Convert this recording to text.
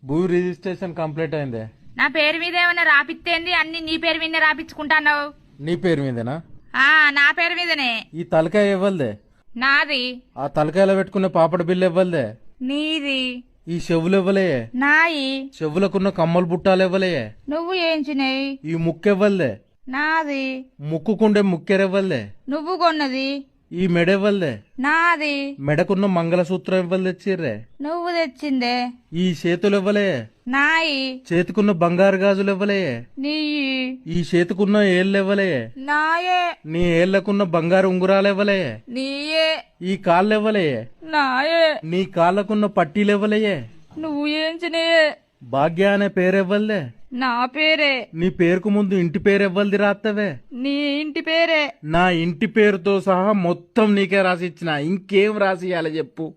భూ registration complete అయిందే. నా పేరు మీద ఏమన్నా రాపిత్తేంది? అన్ని నీ పేరు మీద రాపించుకుంటావు. నీ పేరు మీదేనా? నా పేరు మీదనే. ఈ తలకాయ ఇవ్వలదే. నాది. ఆ తలకాయలో పెట్టుకునే పాపడ బిల్లు ఇవ్వలదే. నీది. ఈ చెవులు ఇవ్వలే. నాయి. చెవులకున్న కమ్మలు బుట్టాలు ఇవ్వలే. నువ్వు ఏంచినాయి? ఈ ముక్కెవ్వలే. నాది. ముక్కుకుండే ముక్కెరెవ్వలే. నువ్వు కొన్నది. ఈ మెడెవ్వలే. నాది. మెడకున్న మంగళసూత్రం ఇవ్వలు తెచ్చిర్రే. నువ్వు తెచ్చిందే. ఈ చేతులు ఇవ్వలే. నాయి. చేతికున్న బంగారు గాజులు ఇవ్వలే. నీయి. ఈ చేతికున్న ఏళ్ళు ఇవ్వలే. నాయే. నీ ఏళ్లకున్న బంగారు ఉంగురాలు ఇవ్వలే. నీయే. ఈ కాళ్ళు ఇవ్వలే. నాయే. నీ కాళ్ళకున్న పట్టీలు ఇవ్వలే. నువ్వు ఏంచినాయే? భాగ్య అనే పేరెవ్వలే. నా పేరే. నీ పేరుకు ముందు ఇంటి పేరు ఎవ్వలది రాత్తవే. నీ ఇంటి పేరే. నా ఇంటి పేరుతో సహా మొత్తం నీకే రాసి ఇచ్చిన. ఇంకేం రాసి ఇయ్యాలి చెప్పు.